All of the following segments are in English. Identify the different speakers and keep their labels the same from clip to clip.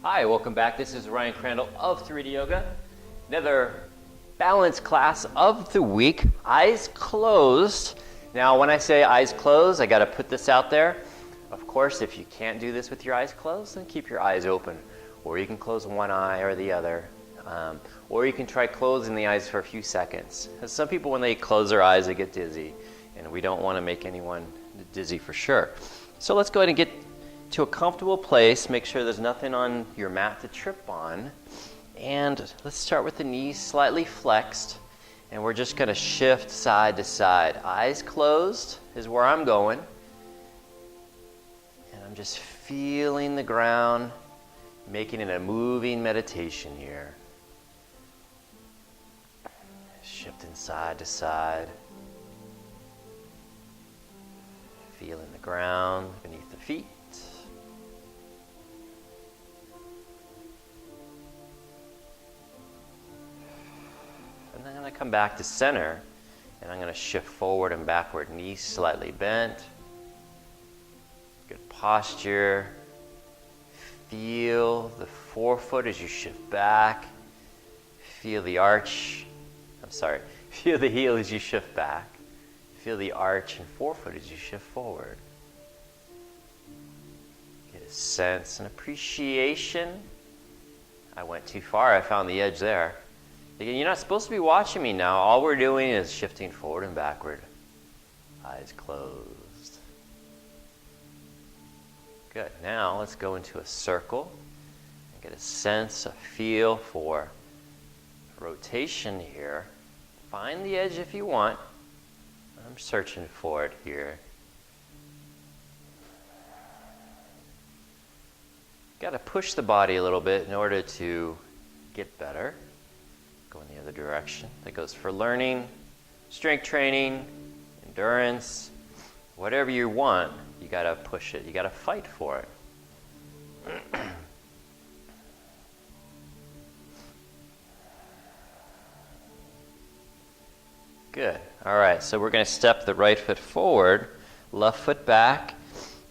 Speaker 1: Hi, welcome back. This is Ryan Crandall of 3D Yoga. Another balance class of the week, eyes closed. Now, when I say eyes closed, I got to put this out there. Of course, if you can't do this with your eyes closed, then keep your eyes open. Or you can close one eye or the other. Or you can try closing the eyes for a few seconds. Because some people, when they close their eyes, they get dizzy. And we don't want to make anyone dizzy for sure. So let's go ahead and get to a comfortable place. Make sure there's nothing on your mat to trip on. And let's start with the knees slightly flexed. And we're just going to shift side to side. Eyes closed is where I'm going. And I'm just feeling the ground, making it a moving meditation here. Shifting side to side. Feeling the ground beneath the feet. And then I'm going to come back to center, and I'm going to shift forward and backward, knees slightly bent. Good posture. Feel the forefoot as you shift back. Feel the arch. Feel the heel as you shift back. Feel the arch and forefoot as you shift forward. Get a sense and appreciation. I went too far. I found the edge there. Again, you're not supposed to be watching me now. All we're doing is shifting forward and backward. Eyes closed. Good. Now let's go into a circle and get a sense, a feel for rotation here. Find the edge if you want. I'm searching for it here. Got to push the body a little bit in order to get better. Go in the other direction. That goes for learning, strength training, endurance, whatever you want. You got to push it. You got to fight for it. Good. All right, so we're going to step the right foot forward, left foot back.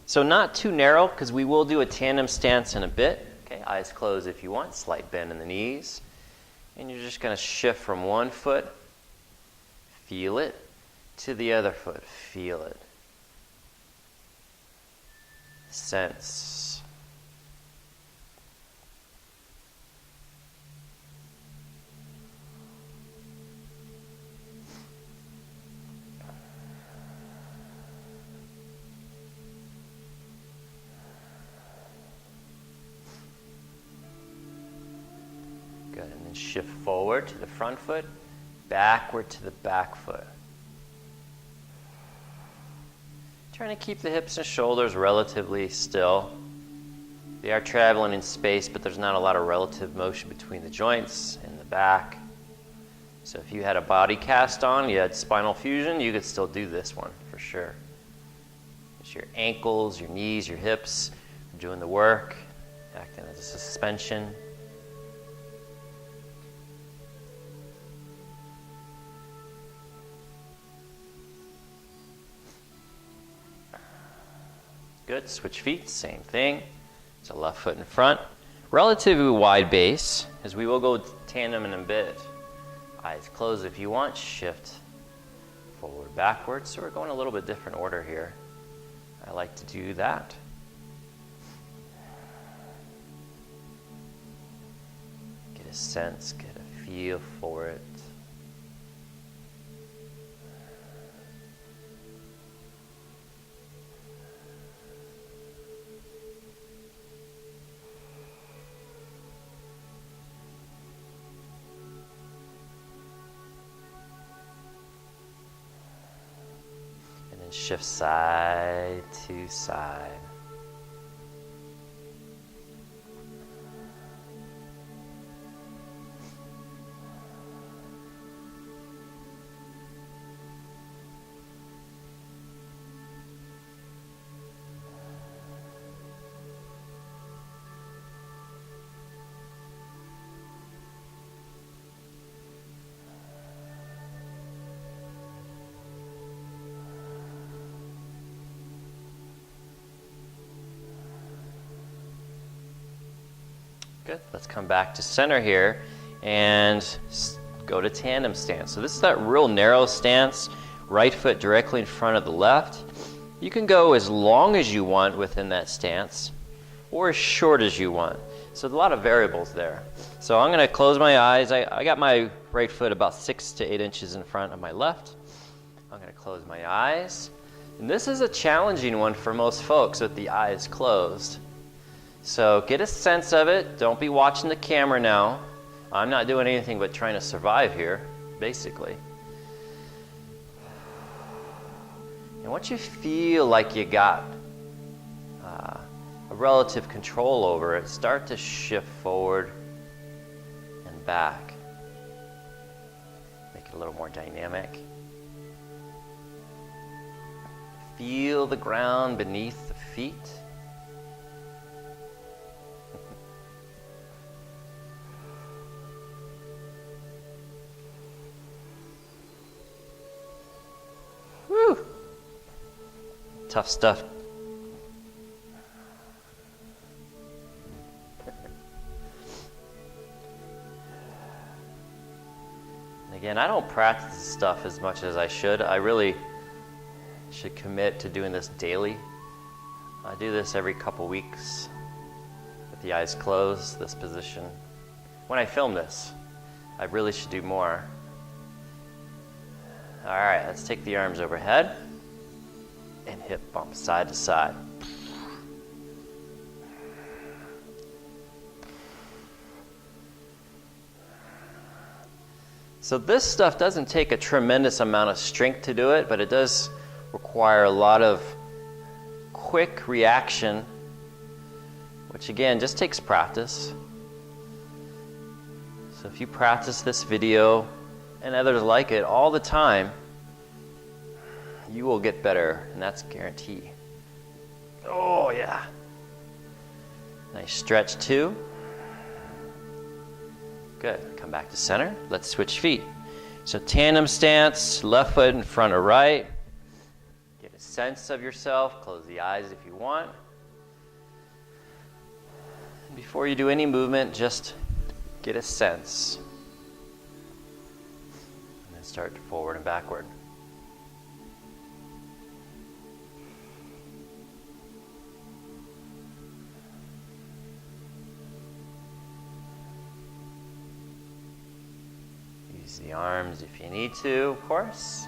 Speaker 1: So not too narrow, because we will do a tandem stance in a bit. Okay, eyes closed if you want, slight bend in the knees. And you're just going to shift from one foot, feel it, to the other foot, feel it. Sense. Good, and then shift forward to the front foot, backward to the back foot. Trying to keep the hips and shoulders relatively still. They are traveling in space, but there's not a lot of relative motion between the joints and the back. So if you had a body cast on, you had spinal fusion, you could still do this one for sure. It's your ankles, your knees, your hips are doing the work, acting as a suspension. Good, switch feet, same thing. So left foot in front. Relatively wide base, as we will go tandem in a bit. Eyes closed if you want, shift forward, backwards. So we're going a little bit different order here. I like to do that. Get a sense, get a feel for it. Shift side to side. Good. Let's come back to center here and go to tandem stance. So this is that real narrow stance, right foot directly in front of the left. You can go as long as you want within that stance or as short as you want. So a lot of variables there. So I'm going to close my eyes. I got my right foot about 6 to 8 inches in front of my left. I'm going to close my eyes. And this is a challenging one for most folks with the eyes closed. So get a sense of it. Don't be watching the camera now. I'm not doing anything but trying to survive here, basically. And once you feel like you got a relative control over it, start to shift forward and back. Make it a little more dynamic. Feel the ground beneath the feet. Whew. Tough stuff. Again, I don't practice this stuff as much as I should. I really should commit to doing this daily. I do this every couple weeks with the eyes closed, this position. When I film this, I really should do more. All right, let's take the arms overhead and hip bump side to side. So this stuff doesn't take a tremendous amount of strength to do it, but it does require a lot of quick reaction, which again just takes practice. So if you practice this video and others like it all the time, you will get better, and that's a guarantee. Oh yeah. Nice stretch too. Good. Come back to center. Let's switch feet. So tandem stance, left foot in front of right. Get a sense of yourself. Close the eyes if you want. And before you do any movement, just get a sense. And then start forward and backward. Use the arms if you need to, of course.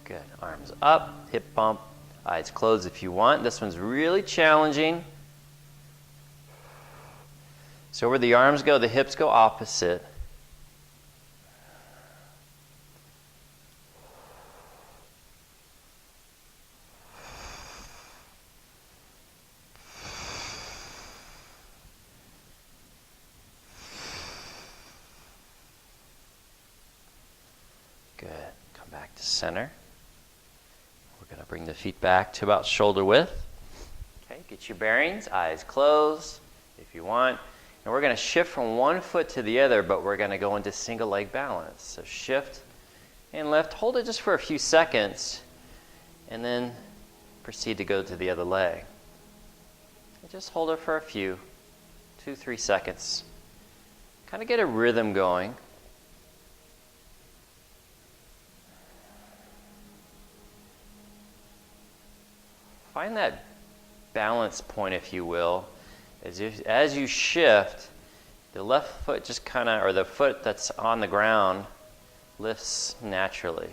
Speaker 1: Good. Arms up, hip bump, eyes closed if you want. This one's really challenging. So where the arms go, the hips go opposite. Good. Come back to center. We're going to bring the feet back to about shoulder width. Okay, get your bearings, eyes closed if you want. And we're going to shift from one foot to the other, but we're going to go into single leg balance. So shift and lift. Hold it just for a few seconds, and then proceed to go to the other leg. And just hold it for a few, 2-3 seconds. Kind of get a rhythm going. Find that balance point, if you will. As you shift, the left foot just kind of, or the foot that's on the ground, lifts naturally.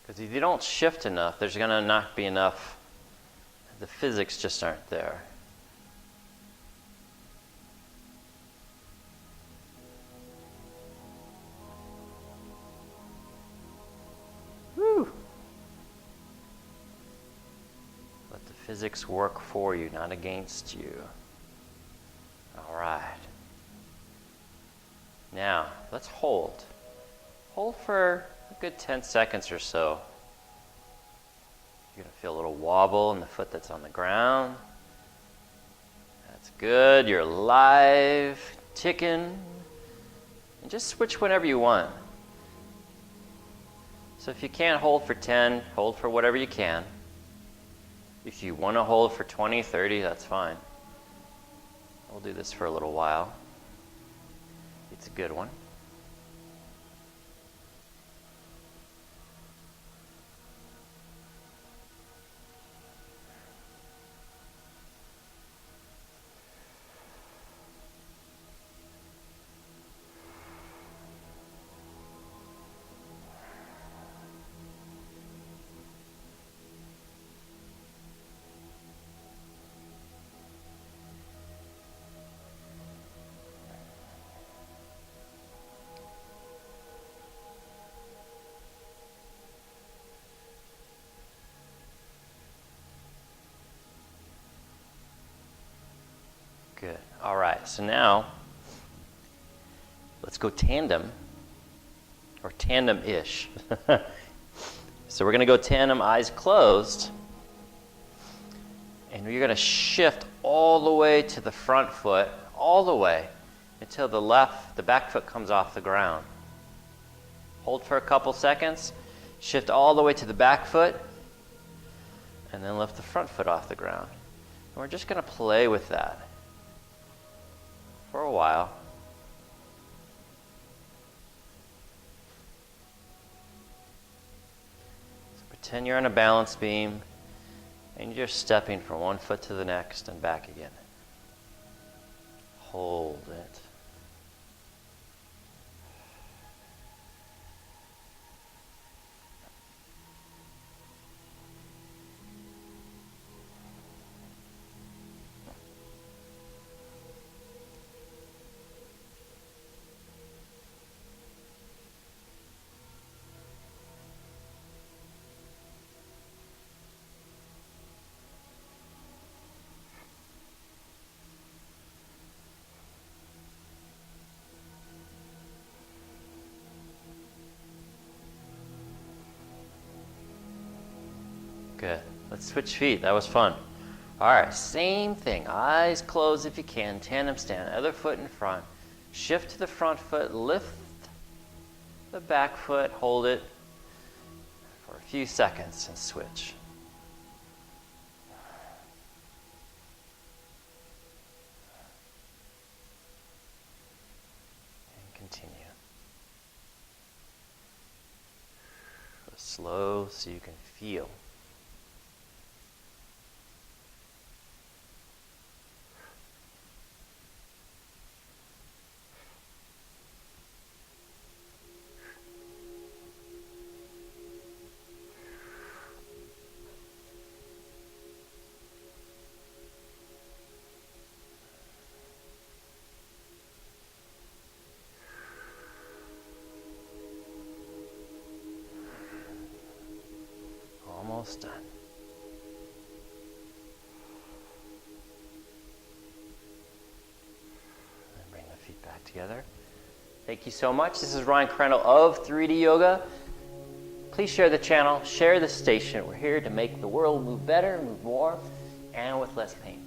Speaker 1: Because if you don't shift enough, there's going to not be enough. The physics just aren't there. Physics work for you, not against you. All right. Now, let's hold. Hold for a good 10 seconds or so. You're going to feel a little wobble in the foot that's on the ground. That's good. You're alive, ticking. And just switch whenever you want. So if you can't hold for 10, hold for whatever you can. If you want to hold for 20, 30, that's fine. We'll do this for a little while. It's a good one. Good. All right, so now let's go tandem, or tandem-ish. So we're going to go tandem, eyes closed, and you're going to shift all the way to the front foot, all the way until the back foot comes off the ground. Hold for a couple seconds, shift all the way to the back foot, and then lift the front foot off the ground. And we're just going to play with that for a while. So pretend you're on a balance beam and you're just stepping from one foot to the next and back again. Hold it. Good. Let's switch feet. That was fun. All right, same thing. Eyes closed if you can. Tandem stand. Other foot in front. Shift to the front foot. Lift the back foot. Hold it for a few seconds and switch. And continue. Slow so you can feel. Almost done. And bring the feet back together. Thank you so much. This is Ryan Crandall of 3D Yoga. Please share the channel, share the station. We're here to make the world move better, move more, and with less pain.